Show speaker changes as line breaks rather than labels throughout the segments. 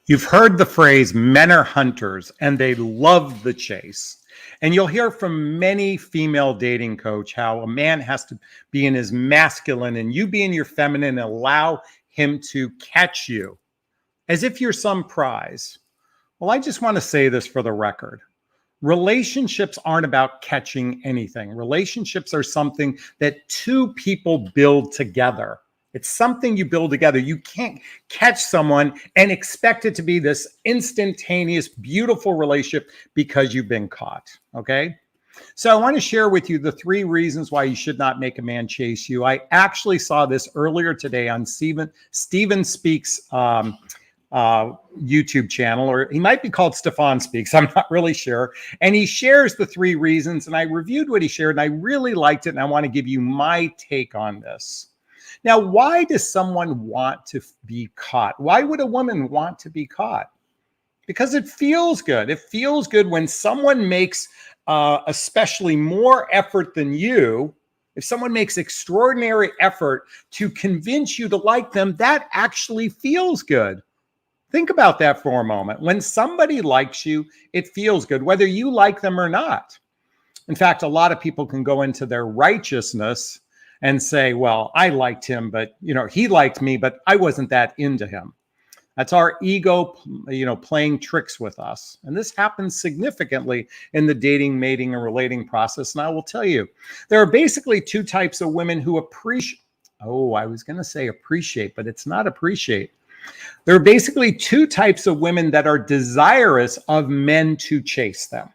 You've heard the phrase, men are hunters, and they love the chase. And you'll hear from many female dating coach how a man has to be in his masculine and you be in your feminine and allow him to catch you as if you're some prize. Well, I just want to say this for the record. Relationships aren't about catching anything. Relationships are something that two people build together. It's something you build together. You can't catch someone and expect it to be this instantaneous, beautiful relationship because you've been caught, okay? So I want to share with you the 3 reasons why you should not make a man chase you. I actually saw this earlier today on Steven Speaks YouTube channel, or he might be called Stefan Speaks. I'm not really sure. And he shares the 3 reasons, and I reviewed what he shared, and I really liked it, and I want to give you my take on this. Now, why does someone want to be caught? Why would a woman want to be caught? Because it feels good. It feels good when someone makes especially more effort than you. If someone makes extraordinary effort to convince you to like them, that actually feels good. Think about that for a moment. When somebody likes you, it feels good, whether you like them or not. In fact, a lot of people can go into their righteousness and say, well, I liked him, but he liked me, but I wasn't that into him. That's our ego, playing tricks with us. And this happens significantly in the dating, mating, and relating process. And I will tell you, there are basically 2 types of women who appreciate. Oh, I was going to say appreciate, but it's not appreciate. There are basically 2 types of women that are desirous of men to chase them.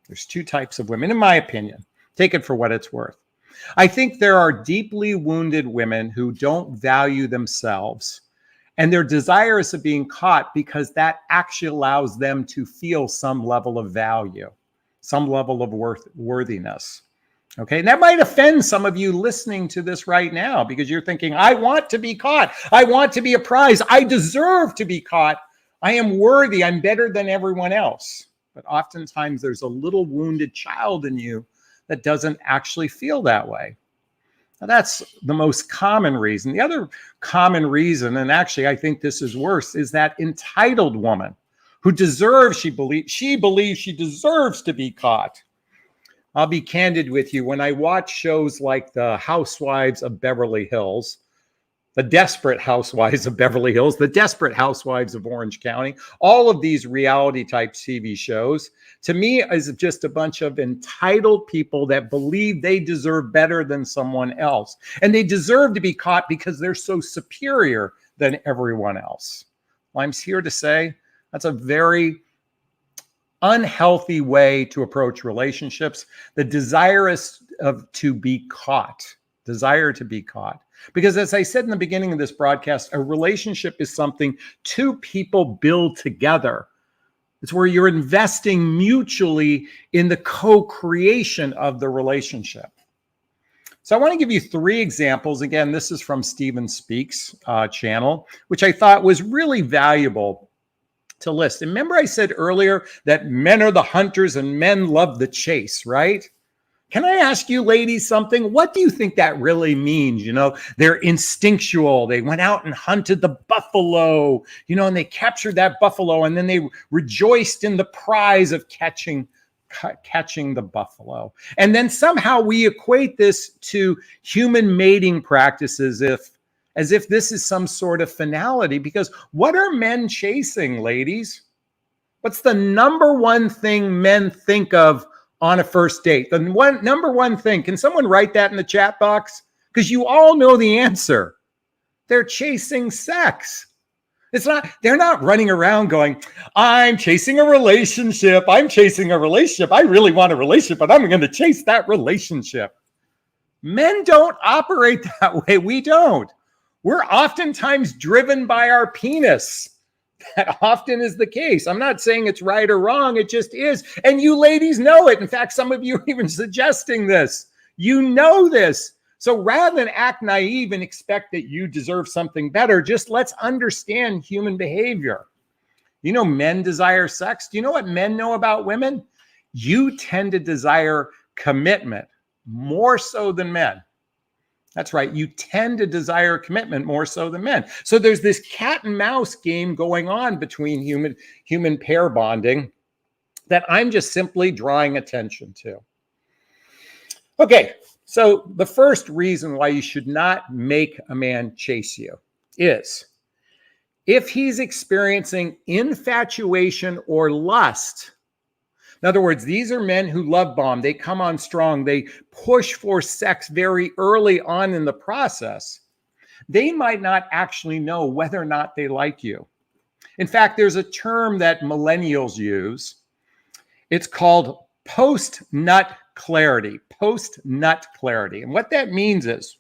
There's 2 types of women, in my opinion. Take it for what it's worth. I think there are deeply wounded women who don't value themselves, and they're desirous of being caught because that actually allows them to feel some level of value, some level of worthiness. Okay, and that might offend some of you listening to this right now because you're thinking, I want to be caught. I want to be a prize. I deserve to be caught. I am worthy. I'm better than everyone else. But oftentimes there's a little wounded child in you that doesn't actually feel that way. Now, that's the most common reason. The other common reason, and actually I think this is worse, is that entitled woman who deserves, she believes she deserves to be caught. I'll be candid with you. When I watch shows like the Housewives of Beverly Hills, the Desperate Housewives of Beverly Hills, the Desperate Housewives of Orange County, all of these reality type TV shows, to me is just a bunch of entitled people that believe they deserve better than someone else. And they deserve to be caught because they're so superior than everyone else. Well, I'm here to say that's a very unhealthy way to approach relationships. The desire to be caught. Because as I said in the beginning of this broadcast, a relationship is something 2 people build together. It's where you're investing mutually in the co-creation of the relationship. So I want to give you 3 examples. Again, this is from Steven Speaks channel, which I thought was really valuable to list. And remember I said earlier that men are the hunters and men love the chase, right? Can I ask you ladies something? What do you think that really means? They're instinctual. They went out and hunted the buffalo, and they captured that buffalo, and then they rejoiced in the prize of catching the buffalo. And then somehow we equate this to human mating practices as if this is some sort of finality, because what are men chasing, ladies? What's the number one thing men think of on a first date? The number one thing. Can someone write that in the chat box? Because you all know the answer. They're chasing sex. They're not running around going, I'm chasing a relationship. I really want a relationship, but I'm going to chase that relationship. Men don't operate that way. We don't. We're oftentimes driven by our penis. That often is the case. I'm not saying it's right or wrong. It just is. And you ladies know it. In fact, some of you are even suggesting this. You know this. So rather than act naive and expect that you deserve something better, just let's understand human behavior. Men desire sex. Do you know what men know about women? You tend to desire commitment more so than men. That's right. You tend to desire commitment more so than men. So there's this cat and mouse game going on between human pair bonding that I'm just simply drawing attention to. Okay, so the first reason why you should not make a man chase you is if he's experiencing infatuation or lust. In other words, these are men who love bomb. They come on strong. They push for sex very early on in the process. They might not actually know whether or not they like you. In fact, there's a term that millennials use. It's called post-nut clarity. Post-nut clarity. And what that means is,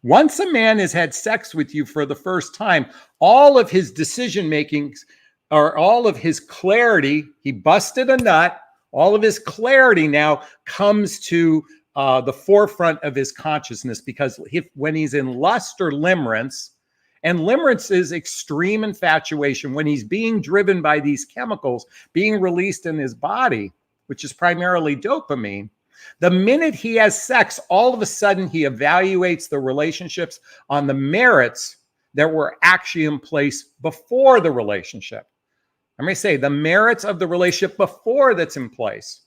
once a man has had sex with you for the first time, all of his decision makings or all of his clarity, he busted a nut, all of his clarity now comes to the forefront of his consciousness, because when he's in lust or limerence, and limerence is extreme infatuation, when he's being driven by these chemicals being released in his body, which is primarily dopamine, the minute he has sex, all of a sudden he evaluates the relationships on the merits that were actually in place before the relationship. I'm going to say the merits of the relationship before that's in place.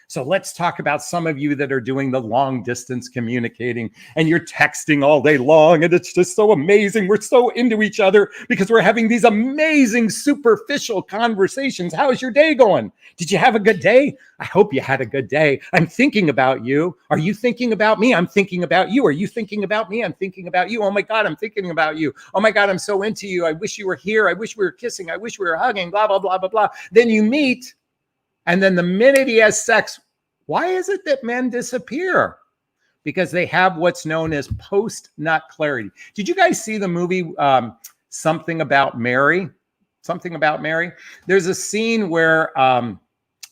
So let's talk about some of you that are doing the long distance communicating and you're texting all day long and it's just so amazing. We're so into each other because we're having these amazing superficial conversations. How's your day going? Did you have a good day? I hope you had a good day. I'm thinking about you. Are you thinking about me? I'm thinking about you. Are you thinking about me? I'm thinking about you. Oh my God, I'm thinking about you. Oh my God, I'm so into you. I wish you were here. I wish we were kissing. I wish we were hugging, blah, blah, blah, blah, blah. Then you meet. And then the minute he has sex, why is it that men disappear? Because they have what's known as post-nut clarity. Did you guys see the movie Something About Mary? Something About Mary? There's a scene where, oh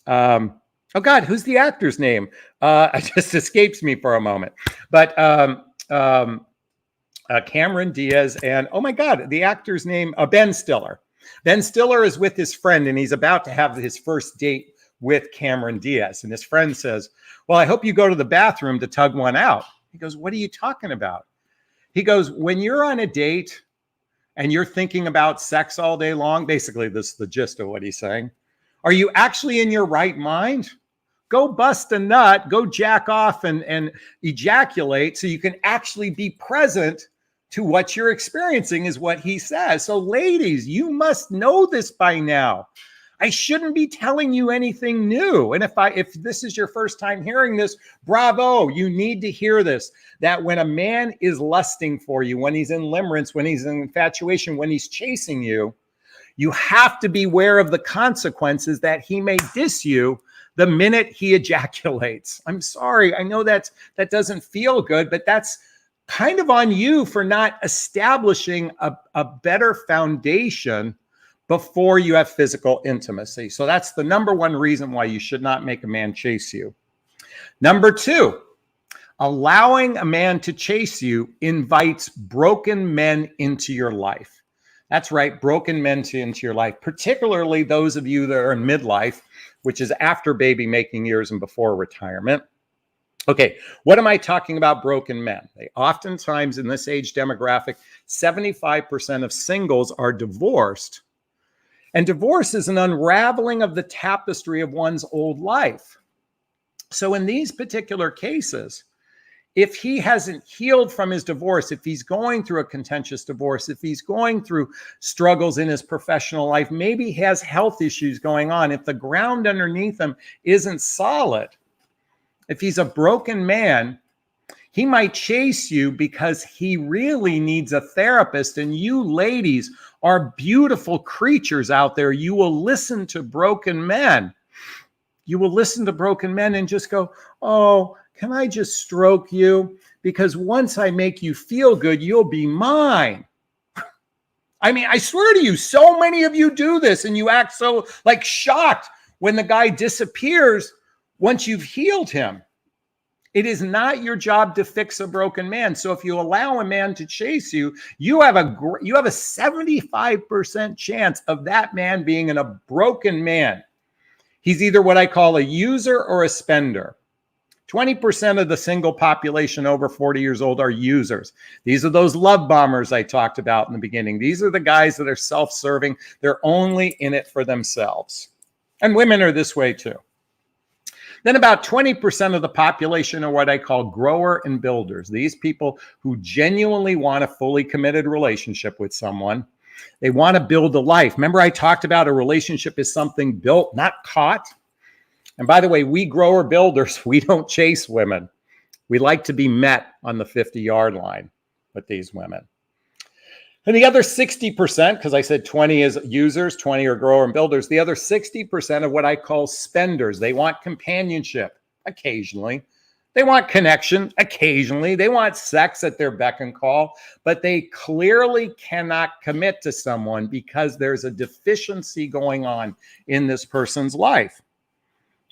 God, who's the actor's name? It just escapes me for a moment. But Cameron Diaz and, oh my God, the actor's name, Ben Stiller. Ben Stiller is with his friend and he's about to have his first date with Cameron Diaz. And his friend says, well, I hope you go to the bathroom to tug one out. He goes, what are you talking about? He goes, when you're on a date and you're thinking about sex all day long, basically this is the gist of what he's saying. Are you actually in your right mind? Go bust a nut, go jack off and ejaculate so you can actually be present to what you're experiencing, is what he says. So ladies, you must know this by now. I shouldn't be telling you anything new. And if this is your first time hearing this, bravo, you need to hear this, that when a man is lusting for you, when he's in limerence, when he's in infatuation, when he's chasing you, you have to be aware of the consequences that he may diss you the minute he ejaculates. I'm sorry. I know that doesn't feel good, but that's kind of on you for not establishing a better foundation before you have physical intimacy. So that's the number one reason why you should not make a man chase you. Number two, allowing a man to chase you invites broken men into your life. That's right, broken men into your life, particularly those of you that are in midlife, which is after baby making years and before retirement. Okay, what am I talking about broken men? They oftentimes in this age demographic, 75% of singles are divorced. And divorce is an unraveling of the tapestry of one's old life. So in these particular cases, if he hasn't healed from his divorce, if he's going through a contentious divorce, if he's going through struggles in his professional life, maybe he has health issues going on, if the ground underneath him isn't solid, if he's a broken man, he might chase you because he really needs a therapist. And you ladies are beautiful creatures out there. You will listen to broken men. You will listen to broken men and just go, oh, can I just stroke you? Because once I make you feel good, you'll be mine. I mean, I swear to you, so many of you do this and you act so like shocked when the guy disappears once you've healed him. It is not your job to fix a broken man. So if you allow a man to chase you, you have a 75% chance of that man being a broken man. He's either what I call a user or a spender. 20% of the single population over 40 years old are users. These are those love bombers I talked about in the beginning. These are the guys that are self-serving. They're only in it for themselves. And women are this way too. Then about 20% of the population are what I call grower and builders. These people who genuinely want a fully committed relationship with someone. They want to build a life. Remember I talked about a relationship is something built, not caught. And by the way, we grower builders, we don't chase women. We like to be met on the 50-yard line with these women. And the other 60%, because I said 20 is users, 20 are grower and builders, the other 60% of what I call spenders. They want companionship occasionally. They want connection occasionally. They want sex at their beck and call, but they clearly cannot commit to someone because there's a deficiency going on in this person's life.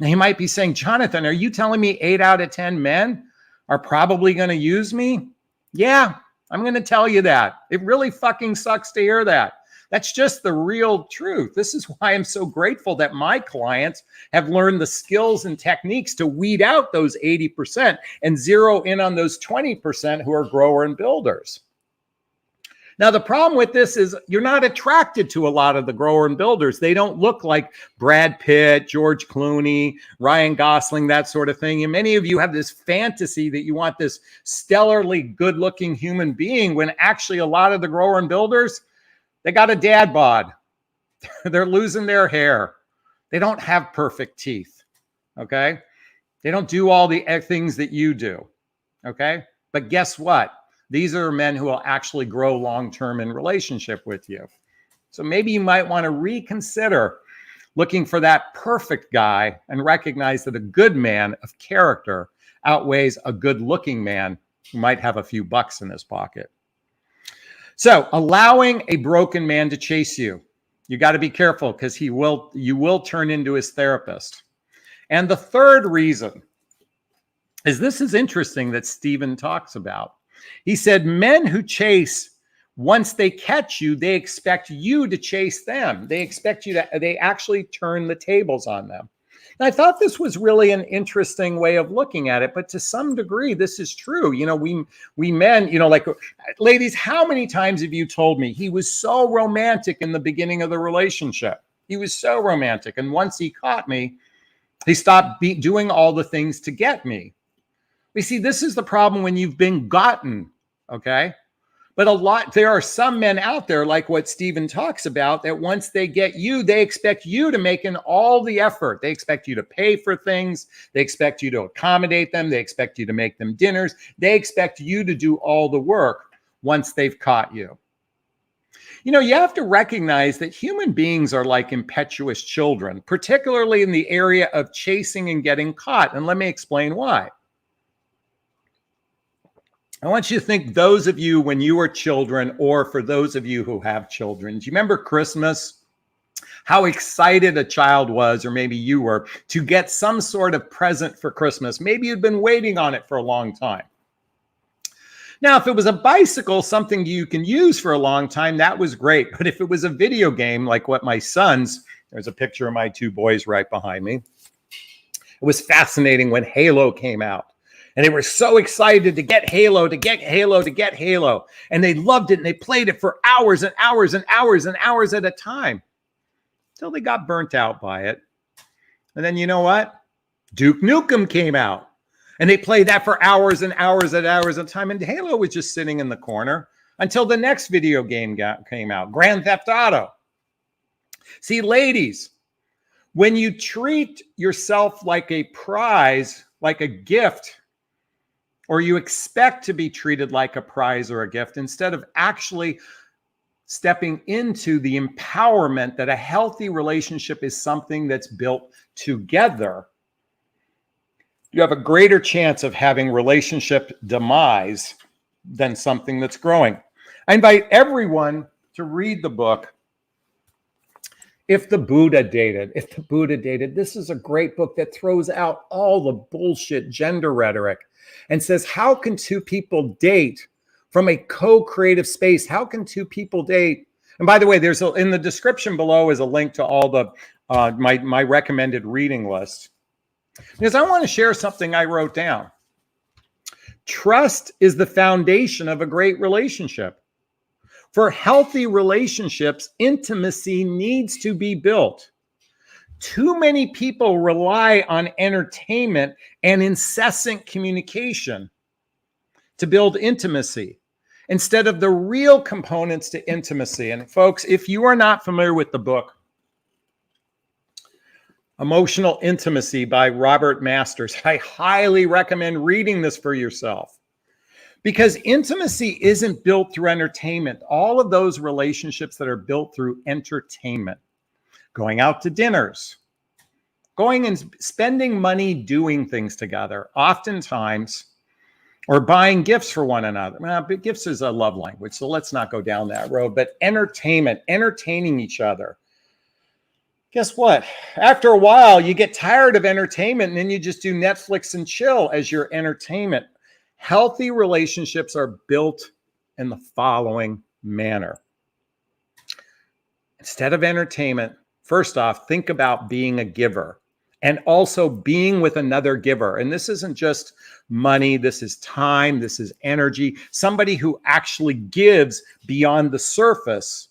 Now, you might be saying, Jonathan, are you telling me 8 out of 10 men are probably going to use me? Yeah, I'm going to tell you that. It really fucking sucks to hear that. That's just the real truth. This is why I'm so grateful that my clients have learned the skills and techniques to weed out those 80% and zero in on those 20% who are grower and builders. Now, the problem with this is you're not attracted to a lot of the grower and builders. They don't look like Brad Pitt, George Clooney, Ryan Gosling, that sort of thing. And many of you have this fantasy that you want this stellarly good-looking human being when actually a lot of the grower and builders, they got a dad bod. They're losing their hair. They don't have perfect teeth, okay? They don't do all the things that you do, okay? But guess what? These are men who will actually grow long-term in relationship with you. So maybe you might want to reconsider looking for that perfect guy and recognize that a good man of character outweighs a good-looking man who might have a few bucks in his pocket. So allowing a broken man to chase you, you got to be careful because you will turn into his therapist. And the third reason is this is interesting that Stephen talks about. He said, men who chase, once they catch you, they expect you to chase them. They expect you to, they actually turn the tables on them. And I thought this was really an interesting way of looking at it, but to some degree, this is true. You know, we men, you know, like ladies, how many times have you told me he was so romantic in the beginning of the relationship? He was so romantic. And once he caught me, he stopped doing all the things to get me. You see, this is the problem when you've been gotten, okay? But there are some men out there, like what Stephen talks about, that once they get you, they expect you to make in all the effort. They expect you to pay for things. They expect you to accommodate them. They expect you to make them dinners. They expect you to do all the work once they've caught you. You know, you have to recognize that human beings are like impetuous children, particularly in the area of chasing and getting caught. And let me explain why. I want you to think those of you when you were children, or for those of you who have children, do you remember Christmas? How excited a child was, or maybe you were, to get some sort of present for Christmas. Maybe you'd been waiting on it for a long time. Now, if it was a bicycle, something you can use for a long time, that was great. But if it was a video game, like what my sons, there's a picture of my two boys right behind me. It was fascinating when Halo came out. And they were so excited to get Halo, to get Halo, to get Halo. And they loved it and they played it for hours and hours and hours and hours at a time until they got burnt out by it. And then you know what? Duke Nukem came out and they played that for hours and hours and hours at a time. And Halo was just sitting in the corner until the next video game came out, Grand Theft Auto. See, ladies, when you treat yourself like a prize, like a gift, or you expect to be treated like a prize or a gift, instead of actually stepping into the empowerment that a healthy relationship is something that's built together, you have a greater chance of having relationship demise than something that's growing. I invite everyone to read the book, If the Buddha Dated. If the Buddha Dated. This is a great book that throws out all the bullshit gender rhetoric and says, how can two people date from a co-creative space? How can two people date? And by the way, in the description below is a link to all the my recommended reading list. Because I want to share something I wrote down. Trust is the foundation of a great relationship. For healthy relationships, intimacy needs to be built. Too many people rely on entertainment and incessant communication to build intimacy instead of the real components to intimacy. And folks, if you are not familiar with the book, Emotional Intimacy by Robert Masters, I highly recommend reading this for yourself. Because intimacy isn't built through entertainment. All of those relationships that are built through entertainment, going out to dinners, going and spending money doing things together, oftentimes, or buying gifts for one another. Well, gifts is a love language, so let's not go down that road. But entertainment, entertaining each other. Guess what? After a while, you get tired of entertainment and then you just do Netflix and chill as your entertainment. Healthy relationships are built in the following manner. Instead of entertainment, first off, think about being a giver and also being with another giver. And this isn't just money, this is time, this is energy. Somebody who actually gives beyond the surface,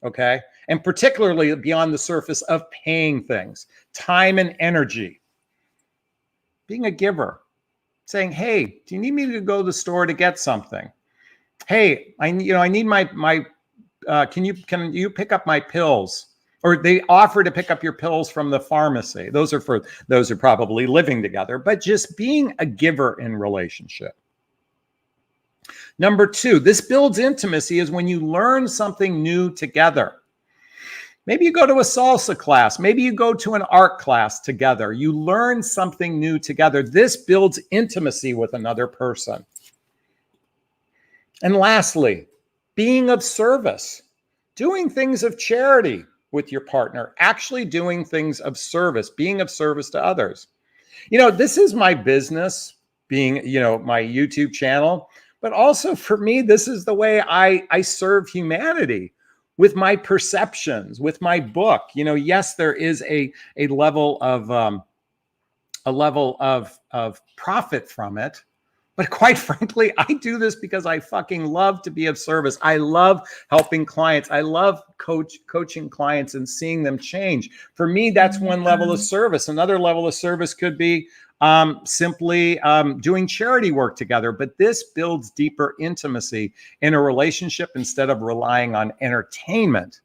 okay? And particularly beyond the surface of paying things, time and energy. Being a giver. Saying, hey, do you need me to go to the store to get something? Hey, I need can you pick up my pills? Or they offer to pick up your pills from the pharmacy. Those are for those who are probably living together, but just being a giver in relationship. Number two, this builds intimacy is when you learn something new together. Maybe you go to a salsa class. Maybe you go to an art class together. You learn something new together. This builds intimacy with another person. And lastly, being of service, doing things of charity with your partner, actually doing things of service, being of service to others. You know, this is my business, being, my YouTube channel, but also for me, this is the way I serve humanity. With my perceptions, with my book, yes, there is a level of profit from it, but quite frankly, I do this because I fucking love to be of service. I love helping clients. I love coaching clients and seeing them change. For me, that's one level of service. Another level of service could be simply doing charity work together. But this builds deeper intimacy in a relationship instead of relying on entertainment.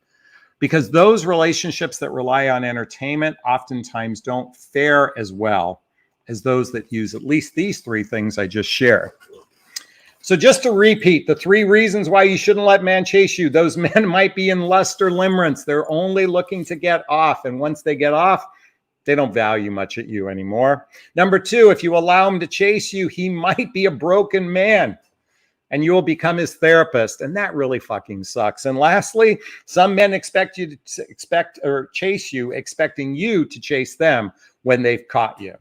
Because those relationships that rely on entertainment oftentimes don't fare as well as those that use at least these three things I just shared. So just to repeat, the 3 reasons why you shouldn't let man chase you. Those men might be in lust or limerence. They're only looking to get off. And once they get off, they don't value much at you anymore. Number 2, if you allow him to chase you, he might be a broken man and you will become his therapist. And that really fucking sucks. And lastly, some men expect you to chase you, expecting you to chase them when they've caught you.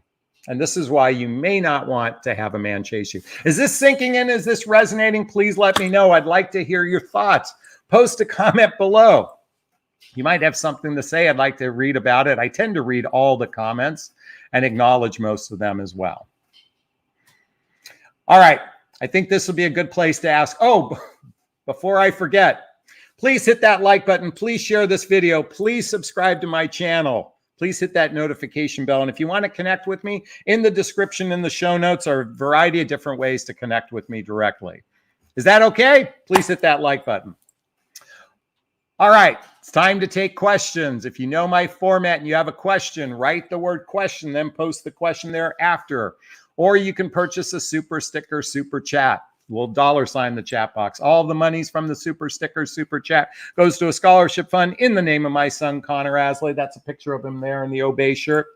And this is why you may not want to have a man chase you. Is this sinking in? Is this resonating? Please let me know. I'd like to hear your thoughts. Post a comment below. You might have something to say. I'd like to read about it. I tend to read all the comments and acknowledge most of them as well. All right. I think this will be a good place to ask. Oh, before I forget, please hit that like button. Please share this video. Please subscribe to my channel. Please hit that notification bell. And if you want to connect with me, in the description, in the show notes, are a variety of different ways to connect with me directly. Is that okay? Please hit that like button. All right, it's time to take questions. If you know my format and you have a question, write the word question, then post the question thereafter. Or you can purchase a super sticker, super chat. We'll $ the chat box. All the monies from the super sticker, super chat goes to a scholarship fund in the name of my son, Connor Asley. That's a picture of him there in the Obey shirt.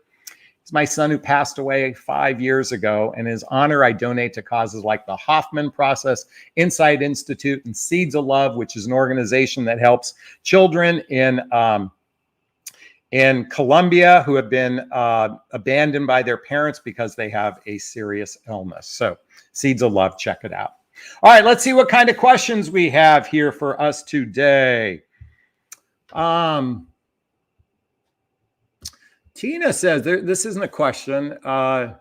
It's my son who passed away 5 years ago. In his honor, I donate to causes like the Hoffman Process, Insight Institute, and Seeds of Love, which is an organization that helps children in Colombia who have been abandoned by their parents because they have a serious illness. So Seeds of Love, check it out. All right, let's see what kind of questions we have here for us today. Tina says, this isn't a question. Well,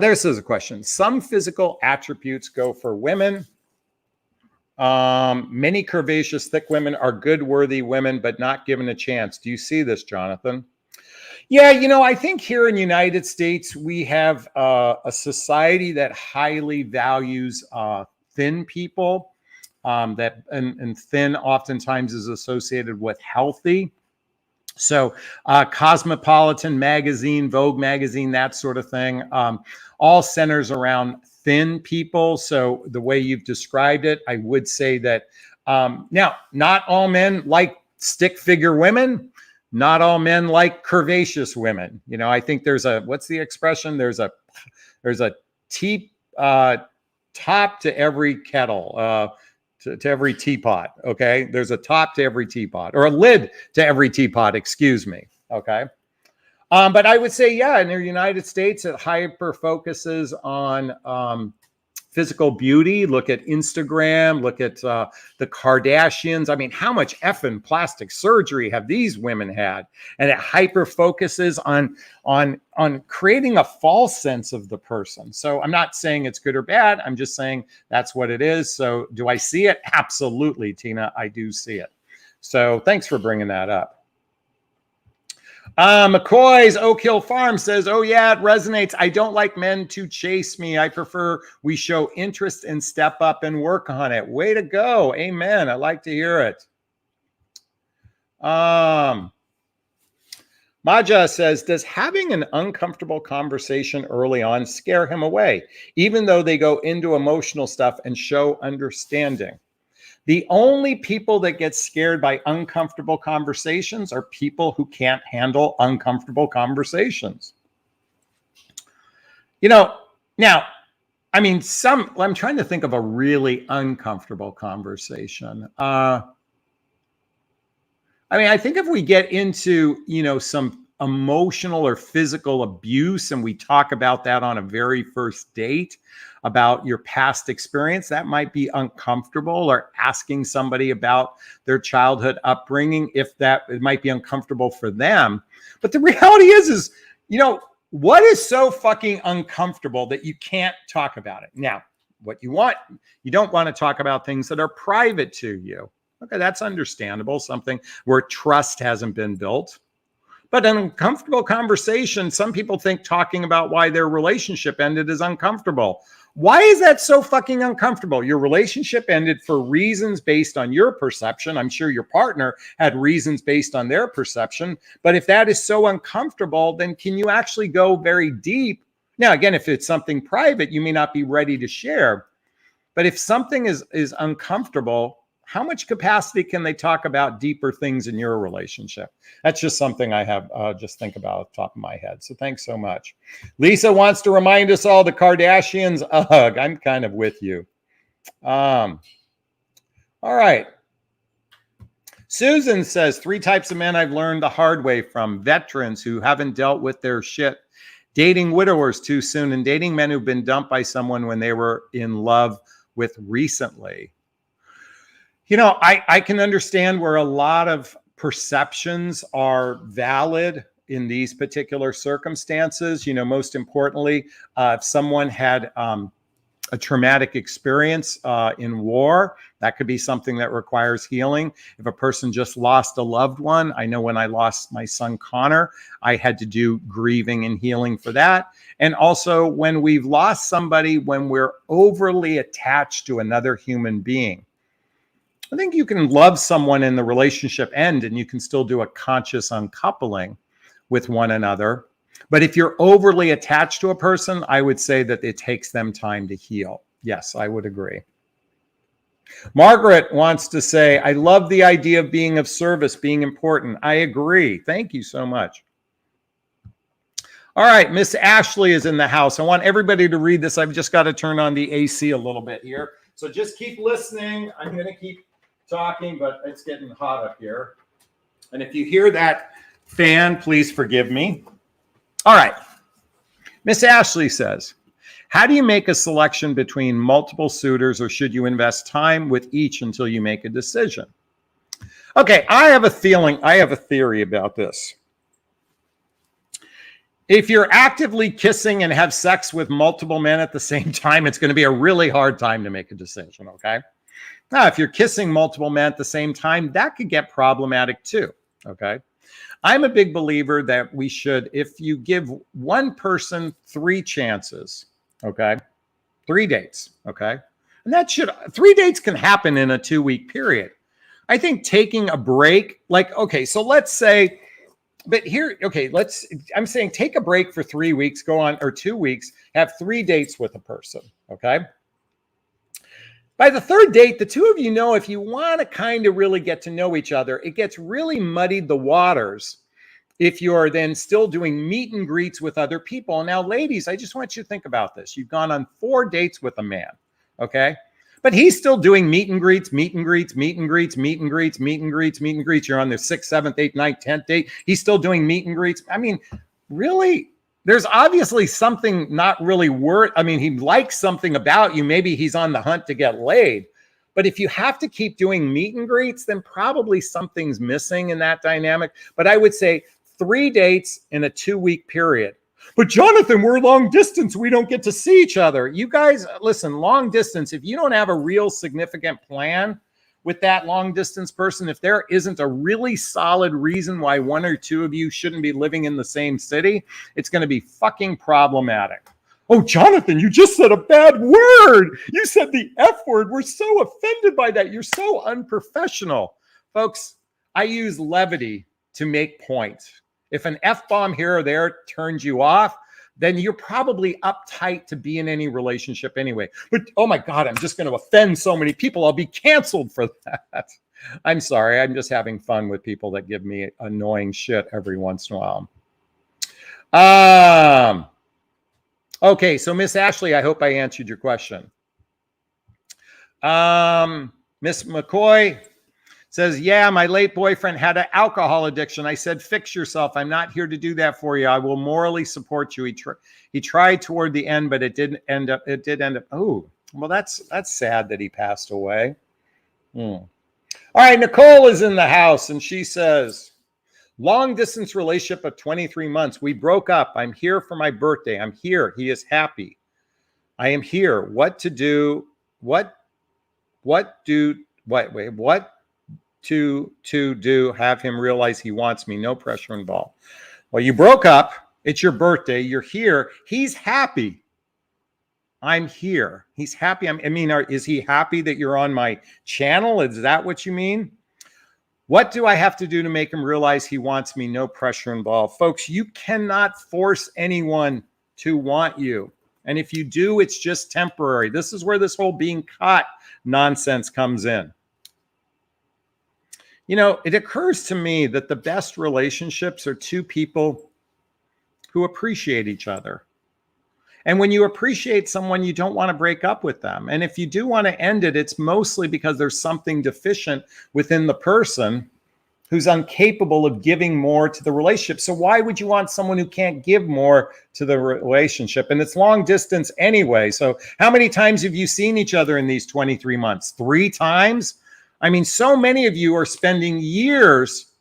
this is a question. Some physical attributes go for women. Many curvaceous, thick women are good, worthy women, but not given a chance. Do you see this, Jonathan? Yeah, I think here in the United States, we have a society that highly values thin people. And thin oftentimes is associated with healthy. So Cosmopolitan magazine, Vogue magazine, that sort of thing, all centers around thin people. So the way you've described it, I would say that now, not all men like stick figure women. Not all men like curvaceous women. I think there's what's the expression? There's a top to every kettle. To every teapot, okay? There's a top to every teapot, or a lid to every teapot, excuse me, okay? But I would say, yeah, in the United States, it hyper focuses on physical beauty. Look at Instagram, look at the Kardashians. I mean, how much effing plastic surgery have these women had? And it hyper focuses on creating a false sense of the person. So I'm not saying it's good or bad. I'm just saying that's what it is. So do I see it? Absolutely, Tina, I do see it. So thanks for bringing that up. McCoy's Oak Hill Farm says, oh yeah, it resonates. I don't like men to chase me. I prefer we show interest and step up and work on it. Way to go. Amen. I like to hear it. Maja says, does having an uncomfortable conversation early on scare him away, even though they go into emotional stuff and show understanding? The only people that get scared by uncomfortable conversations are people who can't handle uncomfortable conversations. Now, I'm trying to think of a really uncomfortable conversation. I think if we get into, some emotional or physical abuse and we talk about that on a very first date, about your past experience, that might be uncomfortable, or asking somebody about their childhood upbringing, it might be uncomfortable for them. But the reality is, what is so fucking uncomfortable that you can't talk about it? Now, what you don't want to talk about things that are private to you. Okay, that's understandable, something where trust hasn't been built. But an uncomfortable conversation, some people think talking about why their relationship ended is uncomfortable. Why is that so fucking uncomfortable? Your relationship ended for reasons based on your perception. I'm sure your partner had reasons based on their perception. But if that is so uncomfortable, then can you actually go very deep? Now, again, if it's something private, you may not be ready to share. But if something is uncomfortable, how much capacity can they talk about deeper things in your relationship? That's just something I have just think about off the top of my head. So thanks so much. Lisa wants to remind us all the Kardashians. Ugh, I'm kind of with you. All right. Susan says, 3 types of men I've learned the hard way from: veterans who haven't dealt with their shit, dating widowers too soon, and dating men who've been dumped by someone when they were in love with recently. I can understand where a lot of perceptions are valid in these particular circumstances. Most importantly, if someone had a traumatic experience in war, that could be something that requires healing. If a person just lost a loved one, I know when I lost my son Connor, I had to do grieving and healing for that. And also when we've lost somebody, when we're overly attached to another human being. I think you can love someone in the relationship end and you can still do a conscious uncoupling with one another. But if you're overly attached to a person, I would say that it takes them time to heal. Yes, I would agree. Margaret wants to say, I love the idea of being of service, being important. I agree. Thank you so much. All right, Miss Ashley is in the house. I want everybody to read this. I've just got to turn on the AC a little bit here. So just keep listening. I'm going to keep talking, but it's getting hot up here. And if you hear that fan, please forgive me. All right. Miss Ashley says, how do you make a selection between multiple suitors, or should you invest time with each until you make a decision? Okay, I have a theory about this. If you're actively kissing and have sex with multiple men at the same time, it's going to be a really hard time to make a decision, okay? Now, if you're kissing multiple men at the same time, that could get problematic too, okay? I'm a big believer that we should, if you give one person 3 chances, okay? 3 dates, okay? And that should, 3 dates can happen in a 2-week period. I think taking a break, like, okay, so let's say, but here, okay, I'm saying take a break for 3 weeks, go on, or 2 weeks, have 3 dates with a person, okay? By the 3rd date, the 2 of you know, if you want to kind of really get to know each other, it gets really muddied the waters if you're then still doing meet and greets with other people. Now, ladies, I just want you to think about this. You've gone on 4 dates with a man, okay? But he's still doing meet and greets, meet and greets, meet and greets, meet and greets, meet and greets, meet and greets. You're on the 6th, 7th, 8th, 9th, 10th date. He's still doing meet and greets. I mean, really? There's obviously something not really he likes something about you. Maybe he's on the hunt to get laid. But if you have to keep doing meet and greets, then probably something's missing in that dynamic. But I would say 3 dates in a 2-week period. But Jonathan, we're long distance. We don't get to see each other. You guys, listen, long distance, if you don't have a real significant plan with that long distance person, if there isn't a really solid reason why 1 or 2 of you shouldn't be living in the same city, it's going to be fucking problematic. Oh, Jonathan, you just said a bad word. You said the F word. We're so offended by that. You're so unprofessional. Folks, I use levity to make points. If an F-bomb here or there turns you off, then you're probably uptight to be in any relationship anyway. But, oh my God, I'm just going to offend so many people. I'll be canceled for that. I'm sorry. I'm just having fun with people that give me annoying shit every once in a while. Okay, so Miss Ashley, I hope I answered your question. Miss McCoy says, yeah, my late boyfriend had an alcohol addiction. I said, fix yourself. I'm not here to do that for you. I will morally support you. He tried toward the end, but it did end up. Oh, well, that's sad that he passed away. All right, Nicole is in the house and she says, long distance relationship of 23 months. We broke up. I'm here for my birthday. I'm here. He is happy. I am here. What to do? What to do, have him realize he wants me, no pressure involved. Well, you broke up, it's your birthday, you're here, he's happy. I'm here. He's happy. Is he happy that you're on my channel? Is that what you mean? What do I have to do to make him realize he wants me, no pressure involved? Folks, you cannot force anyone to want you. And if you do, it's just temporary. This is where this whole being caught nonsense comes in. You know, it occurs to me that the best relationships are 2 people who appreciate each other. And when you appreciate someone, you don't want to break up with them. And if you do want to end it, it's mostly because there's something deficient within the person who's incapable of giving more to the relationship. So why would you want someone who can't give more to the relationship? And it's long distance anyway. So how many times have you seen each other in these 23 months? 3 times? I mean, so many of you are spending years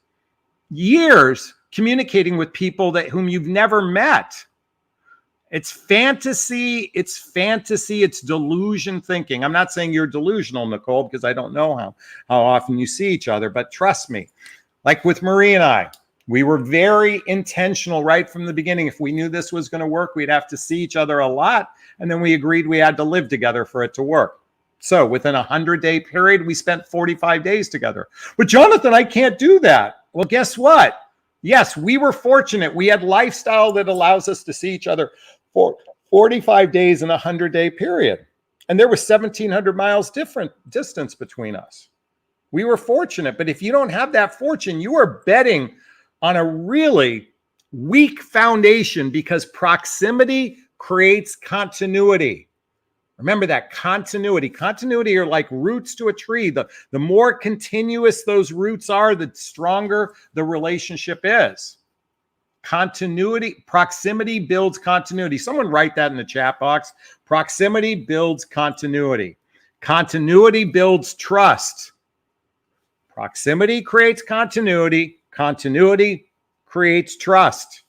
communicating with people whom you've never met. It's fantasy, it's delusion thinking. I'm not saying you're delusional, Nicole, because I don't know how often you see each other, but trust me, like with Marie and I, we were very intentional right from the beginning. If we knew this was going to work, we'd have to see each other a lot, and then we agreed we had to live together for it to work. So within a 100-day period, we spent 45 days together. But Jonathan, I can't do that. Well, guess what? Yes, we were fortunate. We had lifestyle that allows us to see each other for 45 days in a 100-day period. And there was 1,700 miles different distance between us. We were fortunate. But if you don't have that fortune, you are betting on a really weak foundation because proximity creates continuity. Remember that continuity. Continuity are like roots to a tree. The more continuous those roots are, the stronger the relationship is. Continuity, proximity builds continuity. Someone write that in the chat box. Proximity builds continuity. Continuity builds trust. Proximity creates continuity. Continuity creates trust.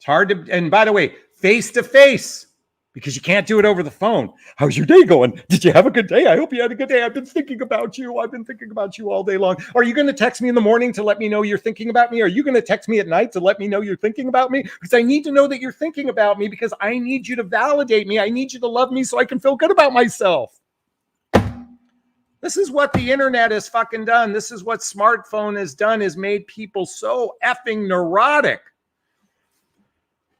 It's hard to, and by the way, face to face, because you can't do it over the phone. How's your day going? Did you have a good day? I hope you had a good day. I've been thinking about you. I've been thinking about you all day long. Are you going to text me in the morning to let me know you're thinking about me? Are you going to text me at night to let me know you're thinking about me? Because I need to know that you're thinking about me, because I need you to validate me. I need you to love me so I can feel good about myself. This is what the internet has fucking done. This is what smartphone has done, is made people so effing neurotic.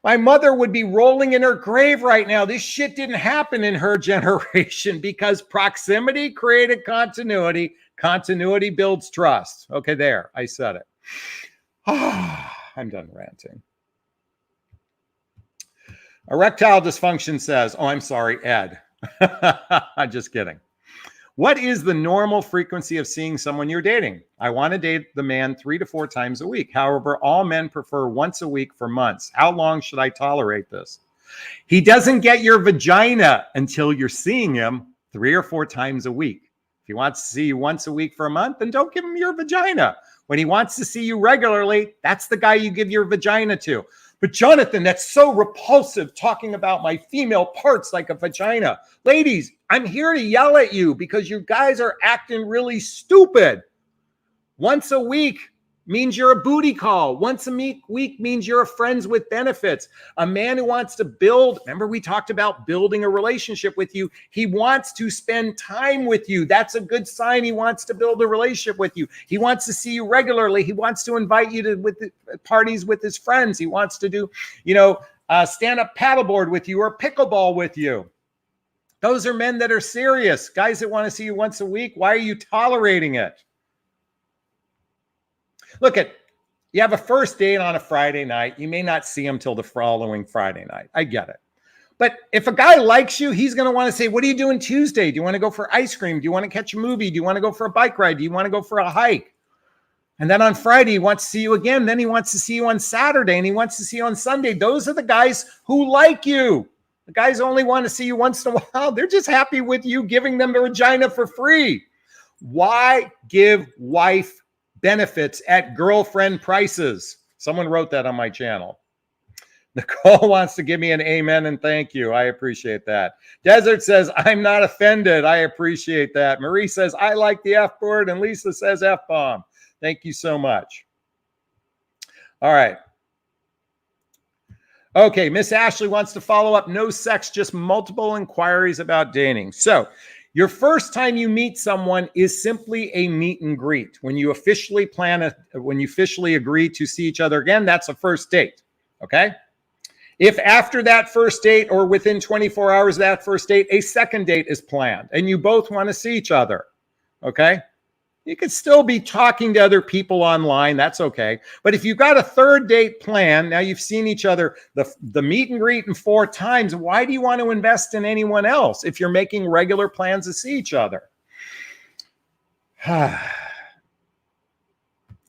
My mother would be rolling in her grave right now. This shit didn't happen in her generation, because proximity created continuity. Continuity builds trust. Okay, there, I said it. I'm done ranting. Erectile dysfunction says, oh, I'm sorry, Ed. I'm just kidding. What is the normal frequency of seeing someone you're dating? I want to date the man 3 to 4 times a week. However, all men prefer once a week for months. How long should I tolerate this? He doesn't get your vagina until you're seeing him 3 or 4 times a week. If he wants to see you once a week for a month, then don't give him your vagina. When he wants to see you regularly, that's the guy you give your vagina to. But Jonathan, that's so repulsive, talking about my female parts like a vagina. Ladies, I'm here to yell at you because you guys are acting really stupid. Once a week means you're a booty call. Once a week means you're friends with benefits. A man who wants to build, remember we talked about building a relationship with you. He wants to spend time with you. That's a good sign. He wants to build a relationship with you. He wants to see you regularly. He wants to invite you to parties with his friends. He wants to do, stand-up paddleboard with you or pickleball with you. Those are men that are serious. Guys that want to see you once a week, why are you tolerating it? Look, you have a first date on a Friday night. You may not see him till the following Friday night. I get it. But if a guy likes you, he's going to want to say, what are you doing Tuesday? Do you want to go for ice cream? Do you want to catch a movie? Do you want to go for a bike ride? Do you want to go for a hike? And then on Friday, he wants to see you again. Then he wants to see you on Saturday, and he wants to see you on Sunday. Those are the guys who like you. The guys only want to see you once in a while. They're just happy with you giving them the vagina for free. Why give wife benefits at girlfriend prices? Someone wrote that on my channel. Nicole wants to give me an amen and thank you. I appreciate that. Desert says, I'm not offended. I appreciate that. Marie says, I like the F word. And Lisa says F-bomb. Thank you so much. All right. Okay, Miss Ashley wants to follow up. No sex, just multiple inquiries about dating. So your first time you meet someone is simply a meet and greet. When you officially agree to see each other again, that's a first date, okay? If after that first date or within 24 hours of that first date, a second date is planned and you both want to see each other, okay? You could still be talking to other people online. That's okay. But if you've got a third date plan, now you've seen each other, the meet and greet in 4 times, why do you want to invest in anyone else if you're making regular plans to see each other?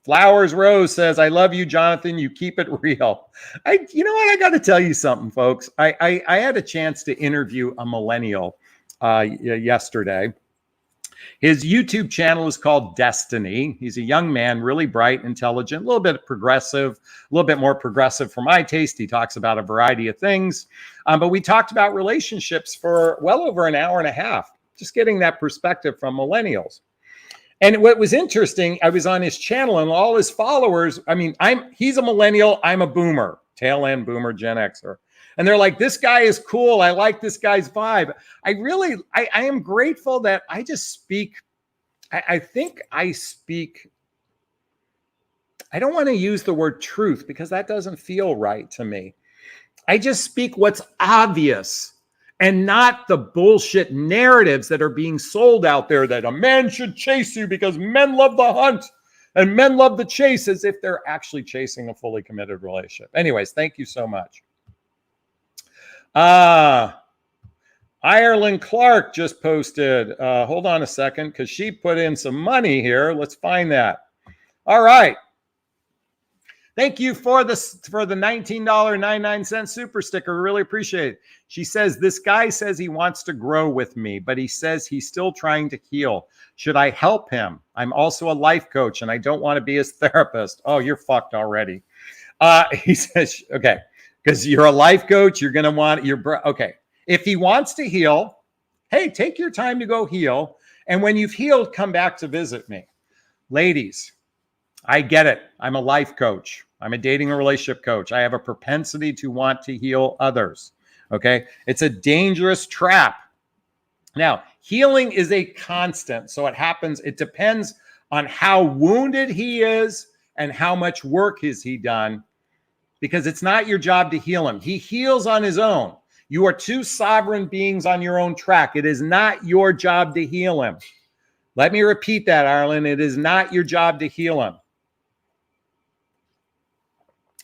Flowers Rose says, I love you, Jonathan. You keep it real. You know what? I got to tell you something, folks. I had a chance to interview a millennial yesterday. His YouTube channel is called Destiny. He's a young man, really bright, intelligent, a little bit progressive, a little bit more progressive for my taste. He talks about a variety of things. But we talked about relationships for well over an hour and a half, just getting that perspective from millennials. And what was interesting, I was on his channel and all his followers, he's a millennial, I'm a boomer, tail end boomer, Gen Xer. And they're like, this guy is cool. I like this guy's vibe. I am grateful that I just speak. I think I speak. I don't want to use the word truth because that doesn't feel right to me. I just speak what's obvious and not the bullshit narratives that are being sold out there that a man should chase you because men love the hunt and men love the chase, as if they're actually chasing a fully committed relationship. Anyways, thank you so much. Ireland Clark just posted. Hold on a second, because she put in some money here. Let's find that. All right. Thank you for the $19.99 super sticker. Really appreciate it. She says, this guy says he wants to grow with me, but he says he's still trying to heal. Should I help him? I'm also a life coach and I don't want to be his therapist. Oh, you're fucked already. He says, okay. Because you're a life coach, you're going to want okay. If he wants to heal, hey, take your time to go heal. And when you've healed, come back to visit me. Ladies, I get it. I'm a life coach. I'm a dating and relationship coach. I have a propensity to want to heal others. Okay. It's a dangerous trap. Now, healing is a constant. So it depends on how wounded he is and how much work has he done, because it's not your job to heal him. He heals on his own. You are two sovereign beings on your own track. It is not your job to heal him. Let me repeat that, Arlen. It is not your job to heal him,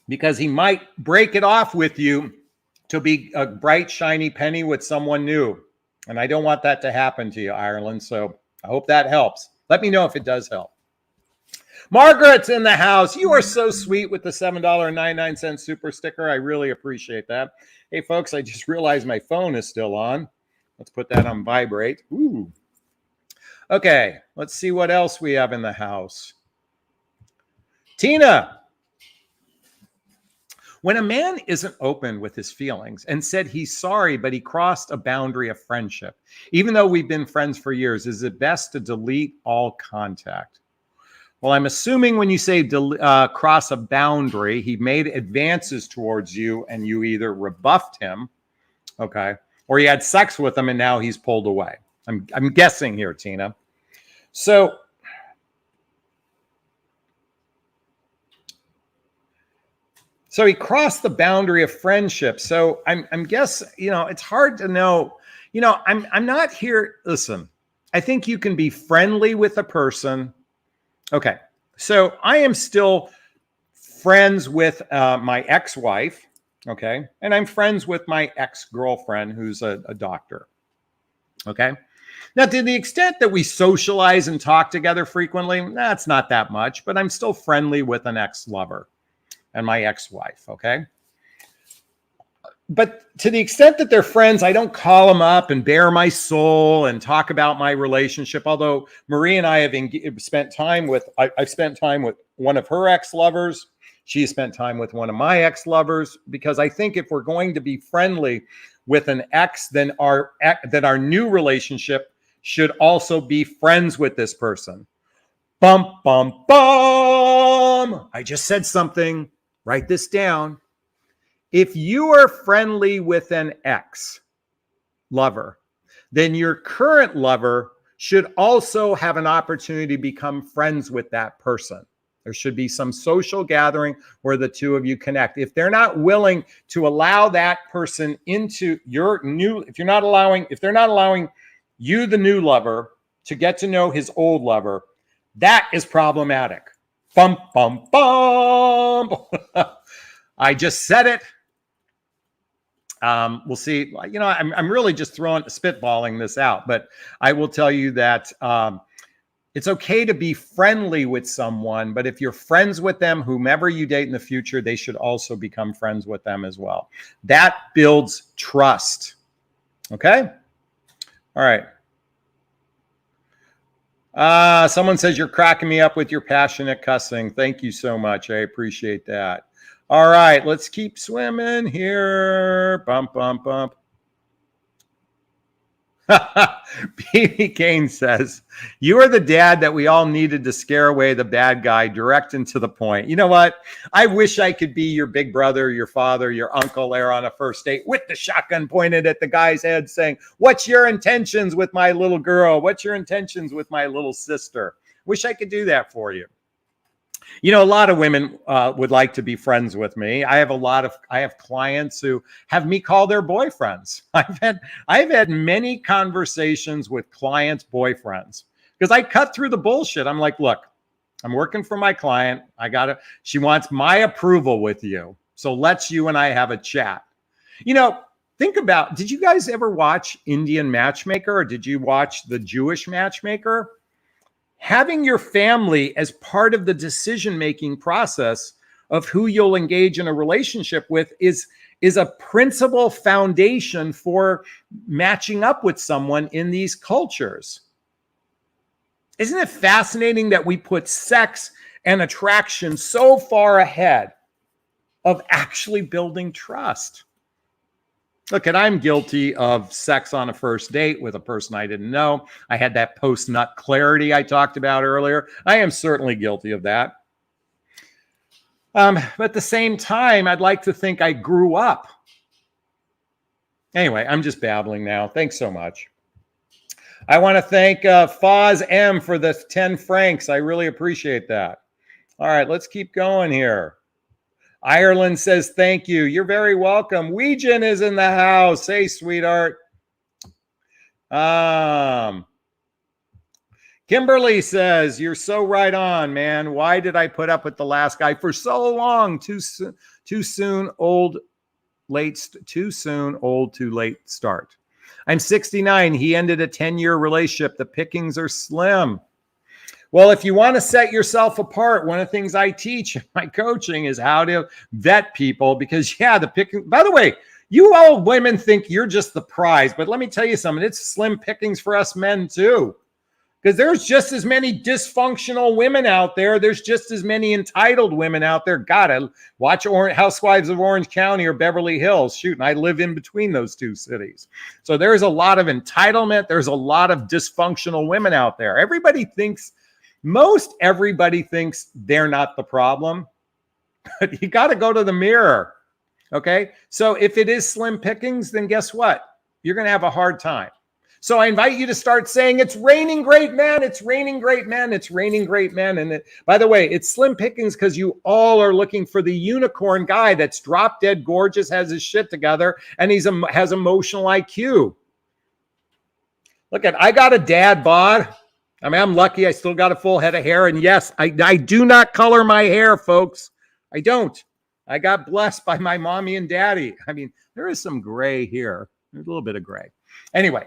because he might break it off with you to be a bright, shiny penny with someone new. And I don't want that to happen to you, Ireland. So I hope that helps. Let me know if it does help. Margaret's in the house. You are so sweet with the $7.99 super sticker. I really appreciate that. Hey, folks, I just realized my phone is still on. Let's put that on vibrate. Ooh. Okay, let's see what else we have in the house. Tina. When a man isn't open with his feelings and said he's sorry, but he crossed a boundary of friendship, even though we've been friends for years, is it best to delete all contact? Well, I'm assuming when you say cross a boundary, he made advances towards you and you either rebuffed him, okay, or you had sex with him and now he's pulled away. I'm guessing here, Tina. So he crossed the boundary of friendship. So I'm guessing, it's hard to know. I'm not here. Listen, I think you can be friendly with a person. Okay. So I am still friends with my ex-wife. Okay. And I'm friends with my ex-girlfriend who's a doctor. Okay. Now, to the extent that we socialize and talk together frequently, that's not that much, but I'm still friendly with an ex-lover and my ex-wife, okay? But to the extent that they're friends, I don't call them up and bare my soul and talk about my relationship. Although Marie and I have spent time with, I've spent time with one of her ex-lovers. She spent time with one of my ex-lovers, because I think if we're going to be friendly with an ex, then our new relationship should also be friends with this person. Bum, bum, bum. I just said something. Write this down. If you are friendly with an ex-lover, then your current lover should also have an opportunity to become friends with that person. There should be some social gathering where the two of you connect. If they're not willing to allow that person into your new, if they're not allowing you, the new lover, to get to know his old lover, that is problematic. Bum, bum, bum. I just said it. We'll see. I'm really just spitballing this out, but I will tell you that it's okay to be friendly with someone, but if you're friends with them, whomever you date in the future, they should also become friends with them as well. That builds trust. Okay? All right. Someone says you're cracking me up with your passionate cussing. Thank you so much. I appreciate that. All right, let's keep swimming here. Bump, bump, bump. B.B. Kane says, you are the dad that we all needed to scare away the bad guy, direct and to the point. You know what? I wish I could be your big brother, your father, your uncle there on a first date with the shotgun pointed at the guy's head saying, what's your intentions with my little girl? What's your intentions with my little sister? Wish I could do that for you. A lot of women would like to be friends with me. I have clients who have me call their boyfriends. I've had many conversations with clients' boyfriends because I cut through the bullshit. I'm like, look, I'm working for my client. She wants my approval with you. So you and I have a chat. Think about, did you guys ever watch Indian Matchmaker, or did you watch the Jewish Matchmaker? Having your family as part of the decision-making process of who you'll engage in a relationship with is a principal foundation for matching up with someone in these cultures. Isn't it fascinating that we put sex and attraction so far ahead of actually building trust. Look, and I'm guilty of sex on a first date with a person I didn't know. I had that PostNut Clarity I talked about earlier. I am certainly guilty of that. But at the same time, I'd like to think I grew up. Anyway, I'm just babbling now. Thanks so much. I want to thank Foz M for the 10 francs. I really appreciate that. All right, let's keep going here. Ireland says, thank you. You're very welcome. Weejan is in the house. Hey, sweetheart. Kimberly says, you're so right on, man. Why did I put up with the last guy for so long? Too soon, old, too late start. I'm 69. He ended a 10-year relationship. The pickings are slim. Well, if you want to set yourself apart, one of the things I teach in my coaching is how to vet people because, yeah, the picking, by the way, you all women think you're just the prize, but let me tell you something. It's slim pickings for us men too. Because there's just as many dysfunctional women out there. There's just as many entitled women out there. God, I watch Housewives of Orange County or Beverly Hills. Shoot, and I live in between those two cities. So there's a lot of entitlement. There's a lot of dysfunctional women out there. Most everybody thinks they're not the problem. But you got to go to the mirror. Okay? So if it is slim pickings, then guess what? You're going to have a hard time. So I invite you to start saying, it's raining great men, it's raining great men, it's raining great men. And by the way, it's slim pickings because you all are looking for the unicorn guy that's drop dead gorgeous, has his shit together, and has emotional IQ. Look I got a dad bod. I mean, I'm lucky I still got a full head of hair. And yes, I do not color my hair, folks. I don't. I got blessed by my mommy and daddy. I mean, there is some gray here. There's a little bit of gray. Anyway.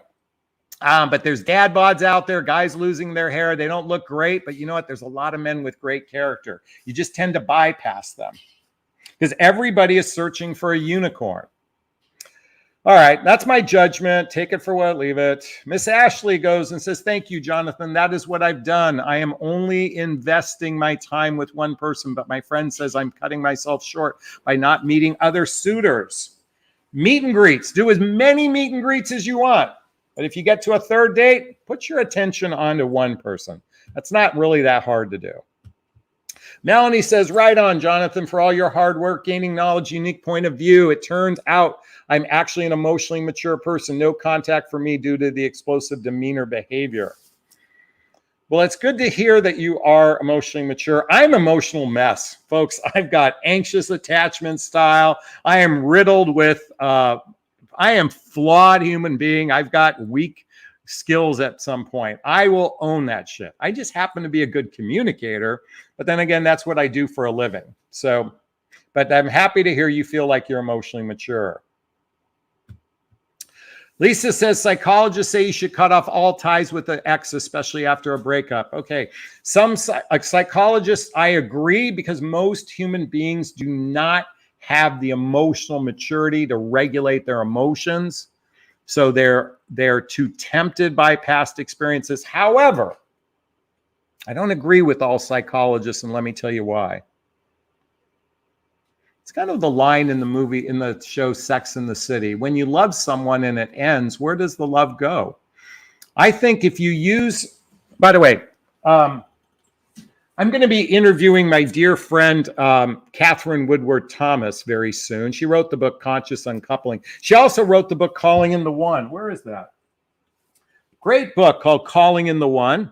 But there's dad bods out there, guys losing their hair. They don't look great, but you know what? There's a lot of men with great character. You just tend to bypass them because everybody is searching for a unicorn. All right, that's my judgment. Take it for what, leave it. Miss Ashley goes and says, thank you, Jonathan. That is what I've done. I am only investing my time with one person, but my friend says I'm cutting myself short by not meeting other suitors. Meet and greets. Do as many meet and greets as you want. But if you get to a third date, put your attention onto one person. That's not really that hard to do. Melanie says, right on, Jonathan, for all your hard work, gaining knowledge, unique point of view. It turns out I'm actually an emotionally mature person. No contact for me due to the explosive demeanor behavior. Well, it's good to hear that you are emotionally mature. I'm an emotional mess, folks. I've got anxious attachment style. I am riddled with... I am flawed human being. I've got weak skills at some point. I will own that shit. I just happen to be a good communicator. But then again, that's what I do for a living. So, but I'm happy to hear you feel like you're emotionally mature. Lisa says, psychologists say you should cut off all ties with the ex, especially after a breakup. Okay. Some psychologists, I agree, because most human beings do not have the emotional maturity to regulate their emotions. So they're too tempted by past experiences. However, I don't agree with all psychologists, and let me tell you why. It's kind of the line in the show Sex and the City. When you love someone and it ends, where does the love go? I think if you use, by the way, I'm going to be interviewing my dear friend, Catherine Woodward Thomas, very soon. She wrote the book, Conscious Uncoupling. She also wrote the book, Calling in the One. Where is that? Great book called Calling in the One.